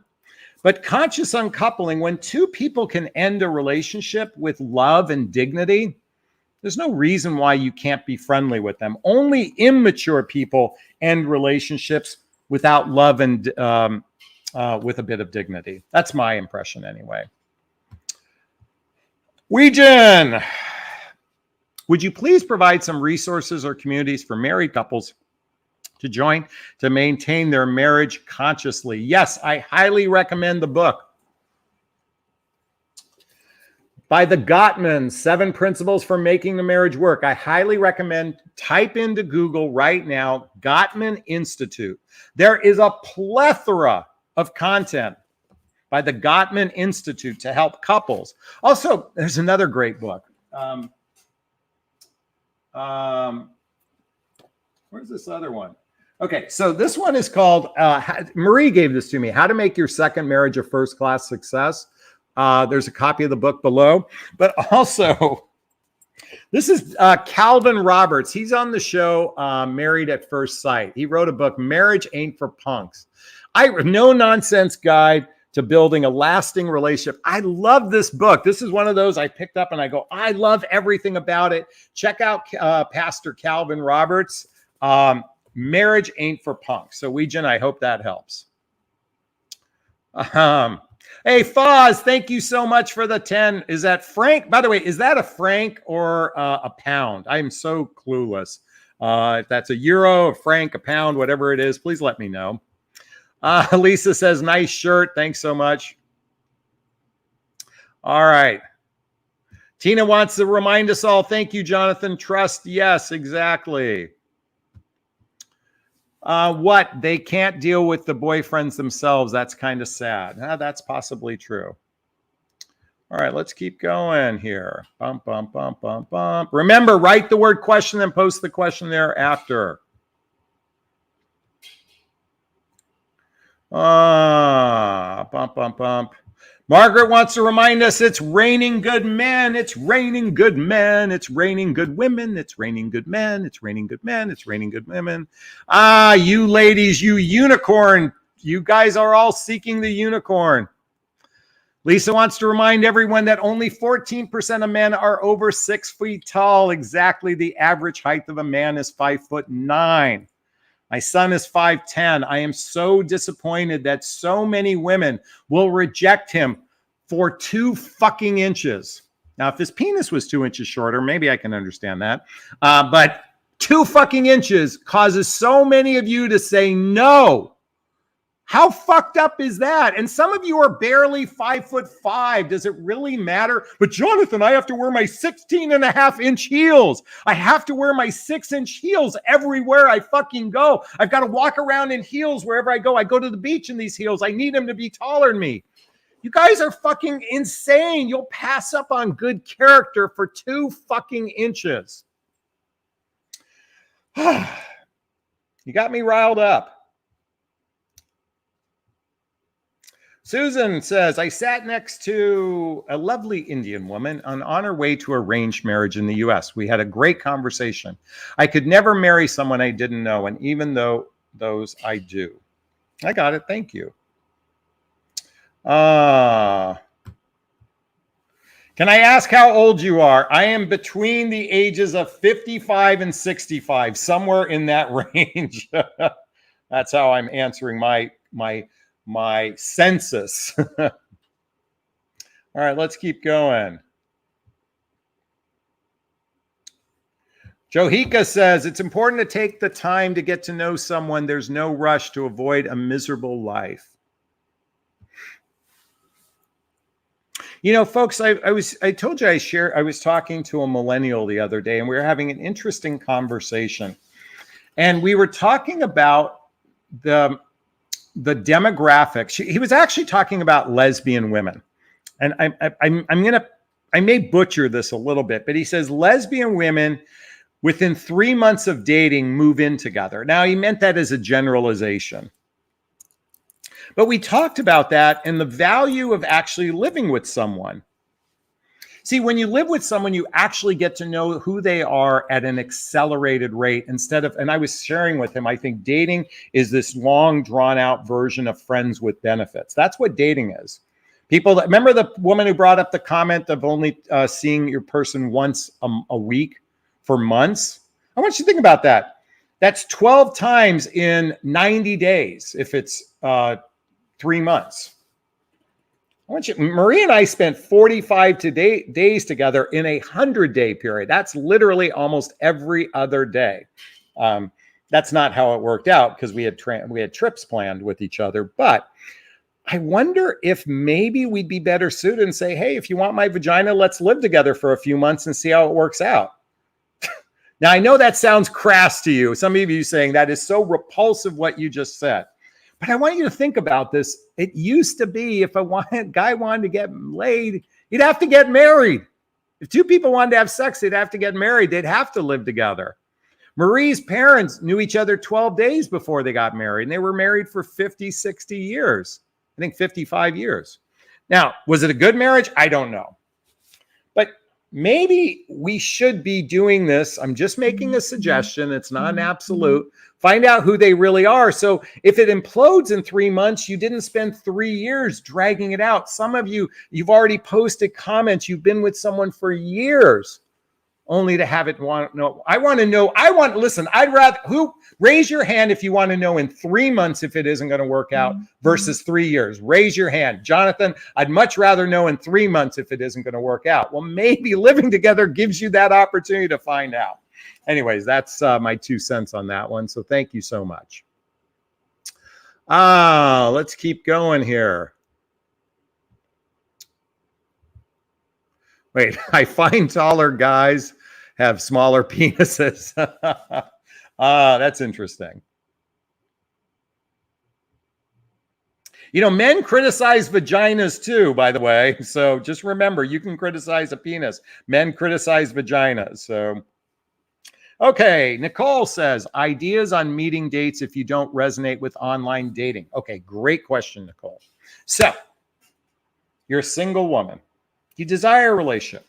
But conscious uncoupling, when two people can end a relationship with love and dignity, there's no reason why you can't be friendly with them. Only immature people end relationships without love and with a bit of dignity. That's my impression anyway. Weejan, would you please provide some resources or communities for married couples to join to maintain their marriage consciously? Yes, I highly recommend the book by the Gottmans, 7 Principles for Making the Marriage Work. I highly recommend, type into Google right now, Gottman Institute. There is a plethora of content by the Gottman Institute to help couples. Also, there's another great book. Where's this other one? Okay, so this one is called, Marie gave this to me, How to Make Your Second Marriage a First-Class Success. There's a copy of the book below, but also this is Calvin Roberts. He's on the show Married at First Sight. He wrote a book, Marriage Ain't for Punks. No nonsense guide to building a lasting relationship. I love this book. This is one of those I picked up and I go, I love everything about it. Check out Pastor Calvin Roberts. Marriage Ain't for Punks. So Weejan, I hope that helps. Hey, Foz, thank you so much for the 10. Is that Frank? By the way, is that a franc or a pound? I am so clueless. If that's a euro, a franc, a pound, whatever it is, please let me know. Lisa says, nice shirt. Thanks so much. All right. Tina wants to remind us all. Thank you, Jonathan. Trust. Yes, exactly. What? They can't deal with the boyfriends themselves. That's kind of sad. That's possibly true. All right, let's keep going here. Bump, bump, bump, bump, bump. Remember, write the word question and post the question thereafter. Bump, bump, bump. Margaret wants to remind us it's raining good men. It's raining good men. It's raining good women. It's raining good men. It's raining good men. It's raining good women. You ladies, you unicorn. You guys are all seeking the unicorn. Lisa wants to remind everyone that only 14% of men are over 6 feet tall. Exactly the average height of a man is 5'9". My son is 5'10". I am so disappointed that so many women will reject him for 2 fucking inches. Now, if his penis was 2 inches shorter, maybe I can understand that. But 2 fucking inches causes so many of you to say no. How fucked up is that? And some of you are barely 5'5". Does it really matter? But Jonathan, I have to wear my 16.5-inch heels. I have to wear my 6-inch heels everywhere I fucking go. I've got to walk around in heels wherever I go. I go to the beach in these heels. I need them to be taller than me. You guys are fucking insane. You'll pass up on good character for 2 fucking inches. You got me riled up. Susan says, I sat next to a lovely Indian woman on our way to arranged marriage in the U.S. We had a great conversation. I could never marry someone I didn't know, and even though those I do. I got it. Thank you. Can I ask how old you are? I am between the ages of 55 and 65, somewhere in that range. That's how I'm answering my census. All right, let's keep going. Johika says, it's important to take the time to get to know someone. There's no rush to avoid a miserable life. You know, folks, I told you I was talking to a millennial the other day, and we were having an interesting conversation. And we were talking about the demographics. He was actually talking about lesbian women. And I may butcher this a little bit, but he says lesbian women within 3 months of dating move in together. Now, he meant that as a generalization. But we talked about that and the value of actually living with someone. See, when you live with someone, you actually get to know who they are at an accelerated rate instead of, and I was sharing with him, I think dating is this long drawn out version of friends with benefits. That's what dating is. People that, remember the woman who brought up the comment of only seeing your person once a week for months? I want you to think about that. That's 12 times in 90 days if it's 3 months. Marie and I spent 45 days together in a 100-day period. That's literally almost every other day. That's not how it worked out because we had trips planned with each other. But I wonder if maybe we'd be better suited and say, hey, if you want my vagina, let's live together for a few months and see how it works out. Now, I know that sounds crass to you. Some of you saying that is so repulsive what you just said. But I want you to think about this. It used to be if a guy wanted to get laid, he'd have to get married. If two people wanted to have sex, they'd have to get married. They'd have to live together. Marie's parents knew each other 12 days before they got married, and they were married for 50, 60 years. I think 55 years. Now, was it a good marriage? I don't know. But maybe we should be doing this. I'm just making a suggestion. It's not an absolute. Find out who they really are. So if it implodes in 3 months, you didn't spend 3 years dragging it out. Some of you, you've already posted comments. You've been with someone for years only to have it want to know. Listen, I'd rather, raise your hand if you want to know in 3 months if it isn't going to work out versus 3 years. Raise your hand. Jonathan, I'd much rather know in 3 months if it isn't going to work out. Well, maybe living together gives you that opportunity to find out. Anyways, that's my 2 cents on that one. So thank you so much. Let's keep going here. Wait, I find taller guys have smaller penises. That's interesting. You know, men criticize vaginas too, by the way. So just remember, you can criticize a penis. Men criticize vaginas. So, okay, Nicole says, ideas on meeting dates if you don't resonate with online dating. Okay, great question, Nicole. So, you're a single woman. You desire a relationship.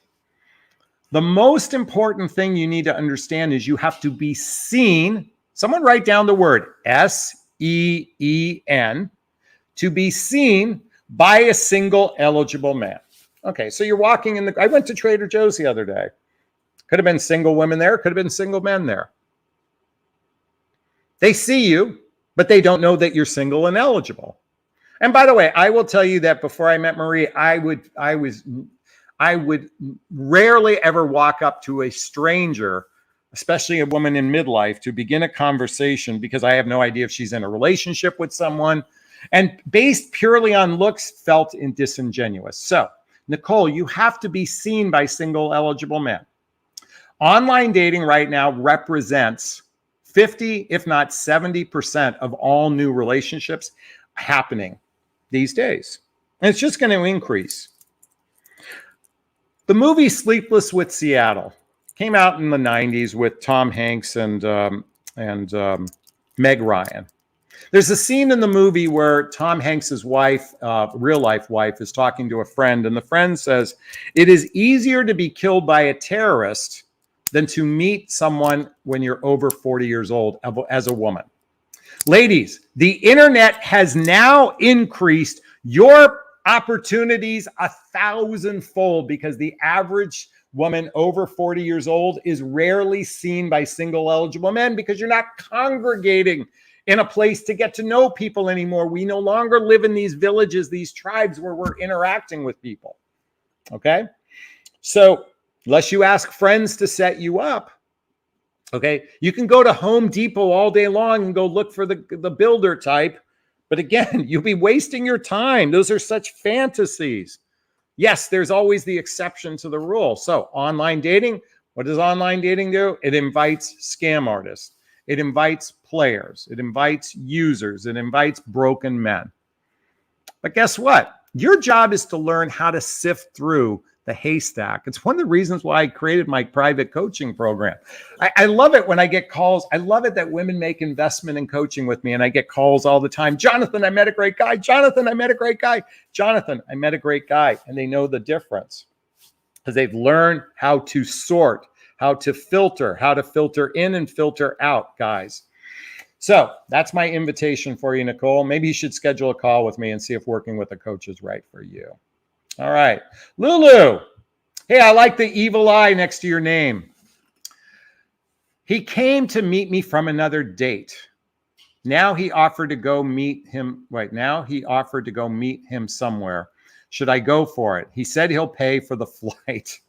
The most important thing you need to understand is you have to be seen. Someone write down the word SEEN, to be seen by a single eligible man. Okay, so you're walking in I went to Trader Joe's the other day. Could have been single women there, could have been single men there. They see you, but they don't know that you're single and eligible. And by the way, I will tell you that before I met Marie, I would rarely ever walk up to a stranger, especially a woman in midlife, to begin a conversation because I have no idea if she's in a relationship with someone. And based purely on looks, felt disingenuous. So, Nicole, you have to be seen by single eligible men. Online dating right now represents 50, if not 70% of all new relationships happening these days. And it's just going to increase. The movie Sleepless with Seattle came out in the 90s with Tom Hanks and Meg Ryan. There's a scene in the movie where Tom Hanks's wife, real life wife, is talking to a friend, and the friend says, "It is easier to be killed by a terrorist than to meet someone when you're over 40 years old as a woman." Ladies, the internet has now increased your opportunities 1,000-fold because the average woman over 40 years old is rarely seen by single eligible men because you're not congregating in a place to get to know people anymore. We no longer live in these villages, these tribes where we're interacting with people. Okay? So unless you ask friends to set you up, okay, you can go to Home Depot all day long and go look for the builder type. But again, you'll be wasting your time. Those are such fantasies. Yes, there's always the exception to the rule. So online dating, what does online dating do? It invites scam artists. It invites players. It invites users. It invites broken men. But guess what? Your job is to learn how to sift through the haystack. It's one of the reasons why I created my private coaching program. I love it when I get calls. I love it that women make investment in coaching with me, and I get calls all the time. Jonathan, I met a great guy. Jonathan, I met a great guy. Jonathan, I met a great guy. And they know the difference because they've learned how to sort, how to filter in and filter out, guys. So that's my invitation for you, Nicole. Maybe you should schedule a call with me and see if working with a coach is right for you. All right. Lulu. Hey, I like the evil eye next to your name. He came to meet me from another date. Now he offered to go meet him. Right now he offered to go meet him somewhere. Should I go for it? He said he'll pay for the flight.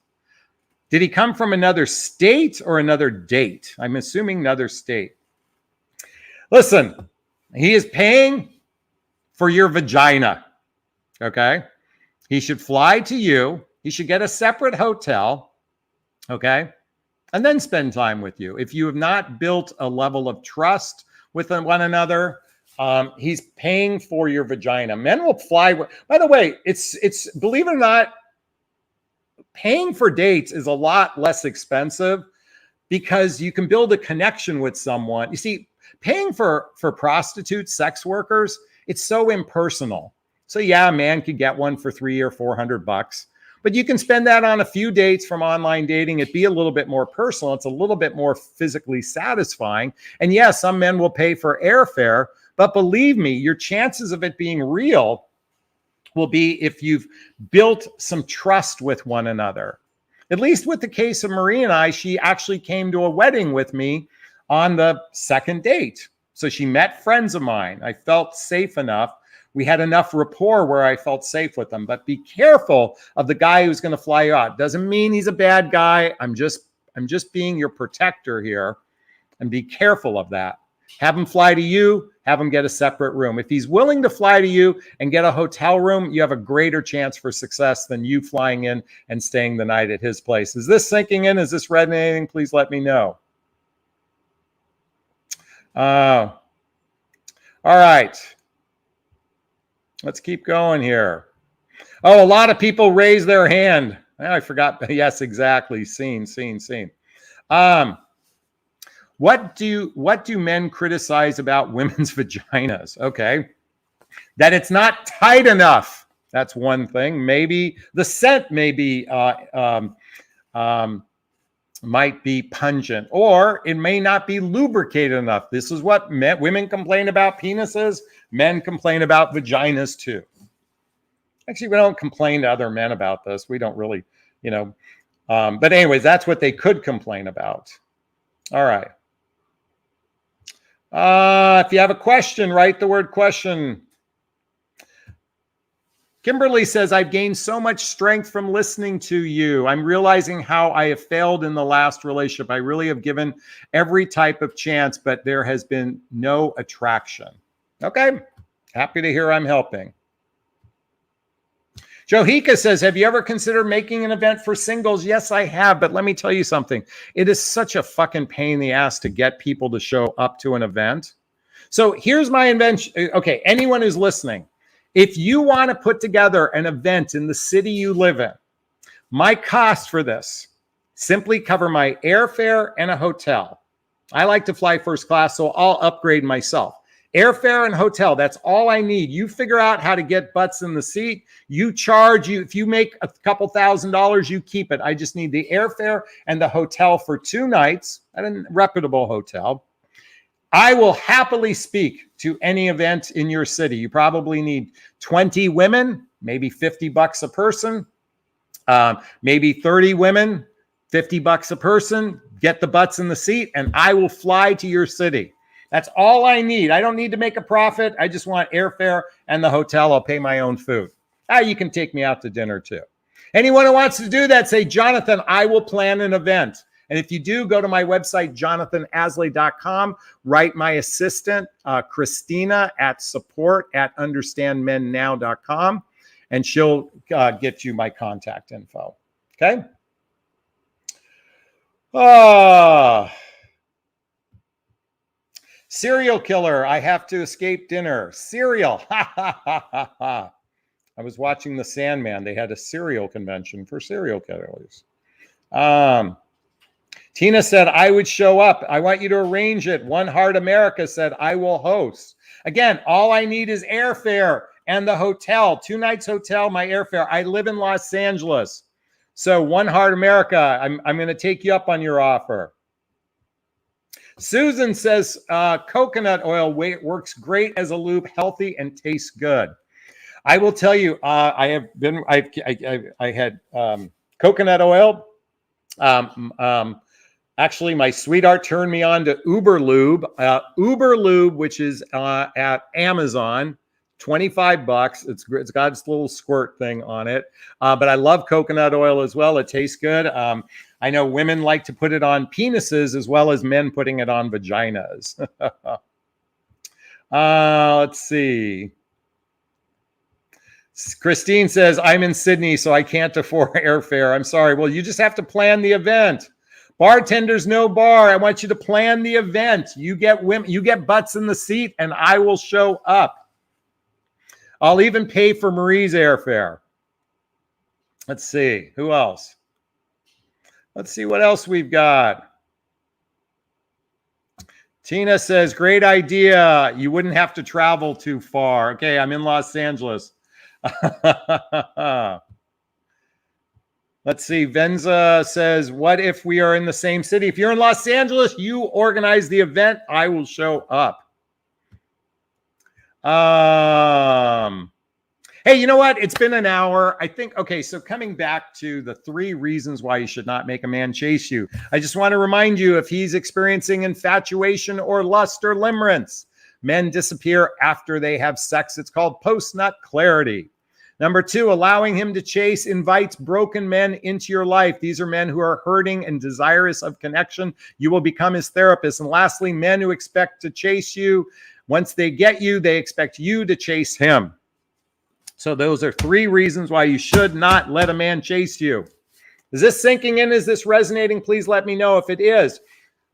Did he come from another state or another date? I'm assuming another state. Listen, he is paying for your vagina. Okay? He should fly to you. He should get a separate hotel. Okay? And then spend time with you. If you have not built a level of trust with one another, he's paying for your vagina. Men will fly. By the way, it's believe it or not, paying for dates is a lot less expensive because you can build a connection with someone. You see, paying for prostitutes, sex workers, it's so impersonal. So yeah, a man could get one for $300 or $400, but you can spend that on a few dates from online dating. It'd be a little bit more personal. It's a little bit more physically satisfying. And yes, some men will pay for airfare, but believe me, your chances of it being real will be if you've built some trust with one another. At least with the case of Marie and I, she actually came to a wedding with me on the second date. So she met friends of mine. I felt safe enough. We had enough rapport where I felt safe with them. But be careful of the guy who's going to fly you out. Doesn't mean he's a bad guy. I'm just being your protector here. And be careful of that. Have him fly to you. Have him get a separate room. If he's willing to fly to you and get a hotel room, you have a greater chance for success than you flying in and staying the night at his place. Is this sinking in? Is this resonating? Please let me know. All right. Let's keep going here. Oh, a lot of people raise their hand. I forgot. Yes, exactly. Seen. What do men criticize about women's vaginas? Okay. That it's not tight enough. That's one thing. Maybe the scent might be pungent, or it may not be lubricated enough. This is what women complain about penises. Men complain about vaginas too. Actually, we don't complain to other men about this. We don't really, but anyways, that's what they could complain about. All right. If you have a question, write the word question. Kimberly says, I've gained so much strength from listening to you. I'm realizing how I have failed in the last relationship. I really have given every type of chance, but there has been no attraction. Okay. Happy to hear I'm helping. Johika says, have you ever considered making an event for singles? Yes, I have. But let me tell you something. It is such a fucking pain in the ass to get people to show up to an event. So here's my invention. Okay. Anyone who's listening, if you want to put together an event in the city you live in, my cost for this, simply cover my airfare and a hotel. I like to fly first class, so I'll upgrade myself. Airfare and hotel, that's all I need. You figure out how to get butts in the seat. You charge, if you make a couple $1,000s, you keep it. I just need the airfare and the hotel for 2 nights at a reputable hotel. I will happily speak to any event in your city. You probably need 20 women, maybe $50 a person, maybe 30 women, $50 a person. Get the butts in the seat, and I will fly to your city. That's all I need. I don't need to make a profit. I just want airfare and the hotel. I'll pay my own food. You can take me out to dinner too. Anyone who wants to do that, say, Jonathan, I will plan an event. And if you do, go to my website, jonathanasley.com, write my assistant, Christina, at support@understandmennow.com, and she'll get you my contact info. Okay? Serial killer, I have to escape dinner. Serial, I was watching The Sandman. They had a serial convention for serial killers. Tina said, I would show up. I want you to arrange it. One Heart America said, I will host. Again, all I need is airfare and the hotel. 2 nights hotel, my airfare. I live in Los Angeles. So One Heart America, I'm going to take you up on your offer. Susan says, coconut oil works great as a lube, healthy and tastes good. I will tell you, I had coconut oil. Actually, my sweetheart turned me on to Uber Lube, which is at Amazon, $25. It's got its little squirt thing on it. But I love coconut oil as well. It tastes good. I know women like to put it on penises as well as men putting it on vaginas. Let's see. Christine says, I'm in Sydney, so I can't afford airfare. I'm sorry. Well, you just have to plan the event. Bartenders, no bar. I want you to plan the event. You get women, you get butts in the seat, and I will show up. I'll even pay for Marie's airfare. Let's see. Who else? Let's see what else we've got. Tina says, great idea. You wouldn't have to travel too far. Okay, I'm in Los Angeles. Let's see. Venza says, what if we are in the same city? If you're in Los Angeles, you organize the event. I will show up. Hey, you know what? It's been an hour. I think, okay, so coming back to the 3 reasons why you should not make a man chase you. I just want to remind you, if he's experiencing infatuation or lust or limerence, men disappear after they have sex. It's called PostNut Clarity. Number 2, allowing him to chase invites broken men into your life. These are men who are hurting and desirous of connection. You will become his therapist. And lastly, men who expect to chase you. Once they get you, they expect you to chase him. So those are 3 reasons why you should not let a man chase you. Is this sinking in? Is this resonating? Please let me know if it is.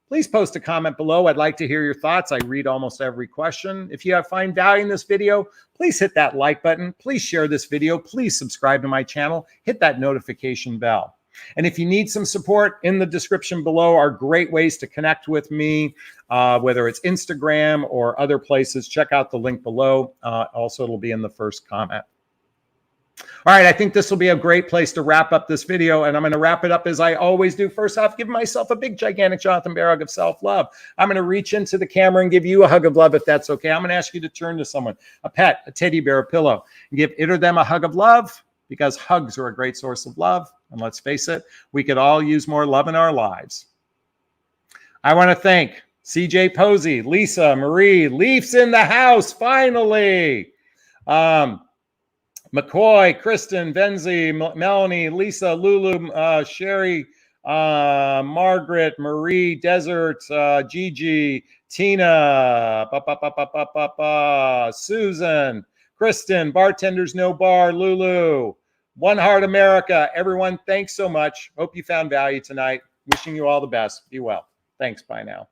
Please post a comment below. I'd like to hear your thoughts. I read almost every question. If you find value in this video, please hit that like button. Please share this video. Please subscribe to my channel. Hit that notification bell. And if you need some support, in the description below are great ways to connect with me, whether it's Instagram or other places. Check out the link below. Also, it'll be in the first comment. All right, I think this will be a great place to wrap up this video, and I'm going to wrap it up as I always do. First off, give myself a big, gigantic Jonathan Bear hug of self-love. I'm going to reach into the camera and give you a hug of love if that's okay. I'm going to ask you to turn to someone, a pet, a teddy bear, a pillow, and give it or them a hug of love, because hugs are a great source of love. And let's face it, we could all use more love in our lives. I want to thank CJ Posey, Lisa, Marie, Leafs in the house, finally. McCoy, Kristen, Venzi, Melanie, Lisa, Lulu, Sherry, Margaret, Marie, Desert, Gigi, Tina, Susan, Kristen, Bartenders No Bar, Lulu, One Heart America. Everyone, thanks so much. Hope you found value tonight. Wishing you all the best. Be well. Thanks. Bye now.